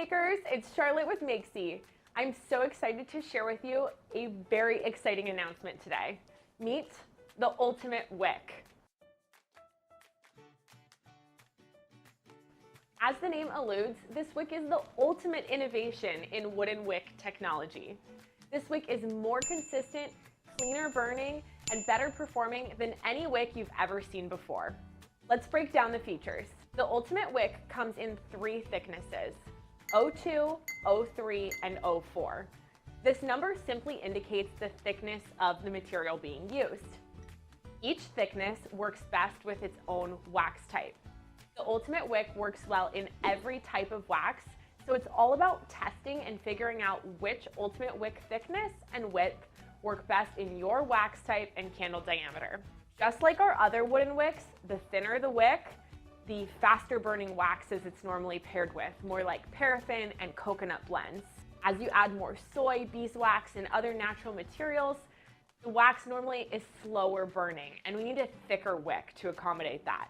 makers, it's Charlotte with Makesy. I'm so excited to share with you a very exciting announcement today. Meet the ultimate wick. As the name alludes, this wick is the ultimate innovation in wooden wick technology. This wick is more consistent, cleaner burning, and better performing than any wick you've ever seen before. Let's break down the features. The ultimate wick comes in 3 thicknesses: 02, 03, and 04. This number simply indicates the thickness of the material being used. Each thickness works best with its own wax type. The ultimate wick works well in every type of wax, so it's all about testing and figuring out which ultimate wick thickness and width work best in your wax type and candle diameter. Just like our other wooden wicks, the thinner the wick, the faster burning waxes it's normally paired with, more like paraffin and coconut blends. As you add more soy, beeswax, and other natural materials, the wax normally is slower burning, and we need a thicker wick to accommodate that.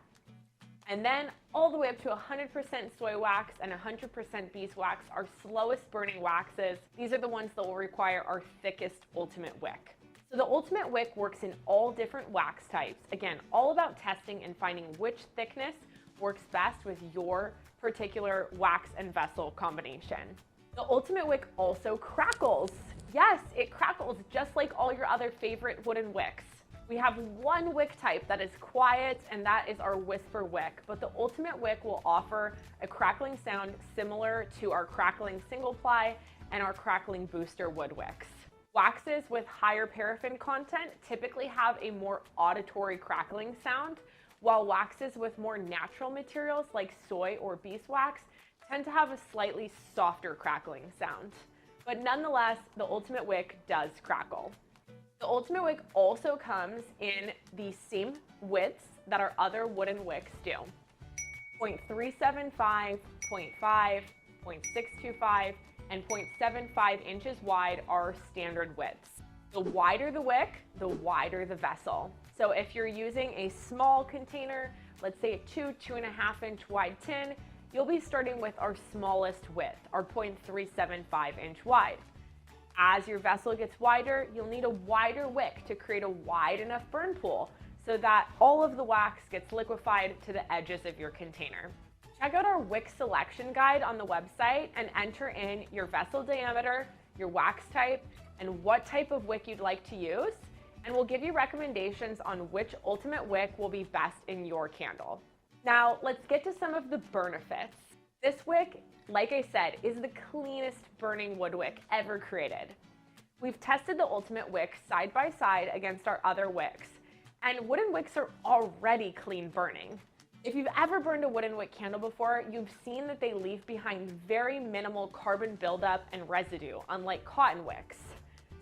And then all the way up to 100% soy wax and 100% beeswax, our slowest burning waxes. These are the ones that will require our thickest ultimate wick. So the ultimate wick works in all different wax types. Again, all about testing and finding which thickness works best with your particular wax and vessel combination. The ultimate wick also crackles. Yes, it crackles just like all your other favorite wooden wicks. We have one wick type that is quiet, and that is our whisper wick, but the ultimate wick will offer a crackling sound similar to our crackling single ply and our crackling booster wood wicks. Waxes with higher paraffin content typically have a more auditory crackling sound, while waxes with more natural materials like soy or beeswax tend to have a slightly softer crackling sound. But nonetheless, the ultimate wick does crackle. The ultimate wick also comes in the same widths that our other wooden wicks do. 0.375, 0.5, 0.625, and 0.75 inches wide are standard widths. The wider the wick, the wider the vessel. So if you're using a small container, let's say a 2.5 inch wide tin, you'll be starting with our smallest width, our 0.375 inch wide. As your vessel gets wider, you'll need a wider wick to create a wide enough burn pool so that all of the wax gets liquefied to the edges of your container. Check out our wick selection guide on the website and enter in your vessel diameter, your wax type, and what type of wick you'd like to use, and we'll give you recommendations on which ultimate wick will be best in your candle. Now, let's get to some of the benefits. This wick, like I said, is the cleanest burning wood wick ever created. We've tested the ultimate wick side by side against our other wicks, and wooden wicks are already clean burning. If you've ever burned a wooden wick candle before, you've seen that they leave behind very minimal carbon buildup and residue, unlike cotton wicks.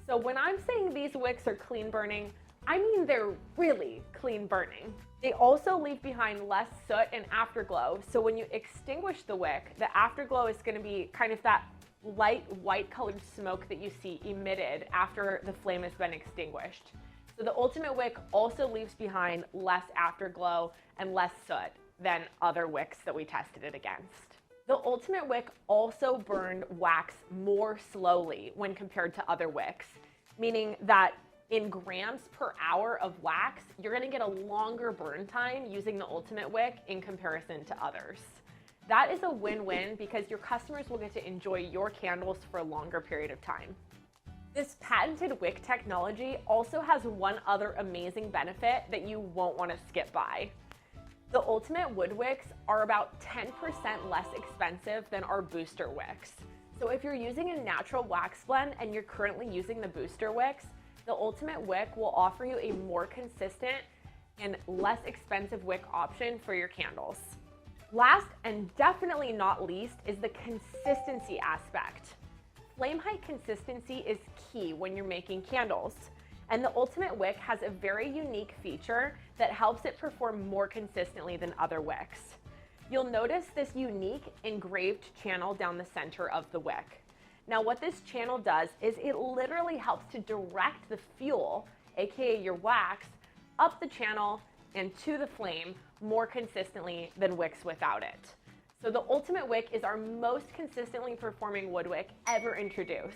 So when I'm saying these wicks are clean burning, I mean they're really clean burning. They also leave behind less soot and afterglow, so when you extinguish the wick, the afterglow is going to be kind of that light white colored smoke that you see emitted after the flame has been extinguished. So the ultimate wick also leaves behind less afterglow and less soot than other wicks that we tested it against. The ultimate wick also burned wax more slowly when compared to other wicks, meaning that in grams per hour of wax, you're gonna get a longer burn time using the ultimate wick in comparison to others. That is a win-win because your customers will get to enjoy your candles for a longer period of time. This patented wick technology also has one other amazing benefit that you won't want to skip by. The ultimate wood wicks are about 10% less expensive than our booster wicks. So if you're using a natural wax blend and you're currently using the booster wicks, the ultimate wick will offer you a more consistent and less expensive wick option for your candles. Last and definitely not least is the consistency aspect. Flame height consistency is key when you're making candles, and the ultimate wick has a very unique feature that helps it perform more consistently than other wicks. You'll notice this unique engraved channel down the center of the wick. Now what this channel does is it literally helps to direct the fuel, aka your wax, up the channel and to the flame more consistently than wicks without it. So the Ultimate Wick is our most consistently performing wood wick ever introduced.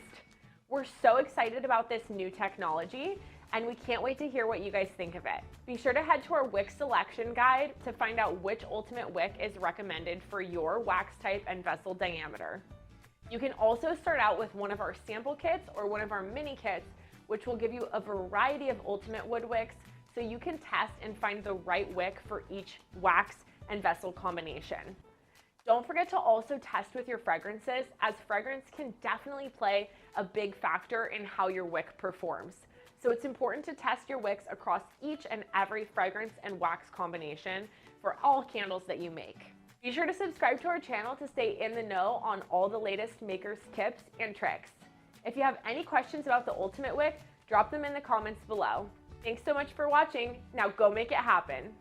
We're so excited about this new technology, and we can't wait to hear what you guys think of it. Be sure to head to our wick selection guide to find out which Ultimate Wick is recommended for your wax type and vessel diameter. You can also start out with one of our sample kits or one of our mini kits, which will give you a variety of Ultimate wood wicks so you can test and find the right wick for each wax and vessel combination. Don't forget to also test with your fragrances, as fragrance can definitely play a big factor in how your wick performs. So it's important to test your wicks across each and every fragrance and wax combination for all candles that you make. Be sure to subscribe to our channel to stay in the know on all the latest makers tips and tricks. If you have any questions about the Ultimate Wick, drop them in the comments below. Thanks so much for watching. Now go make it happen.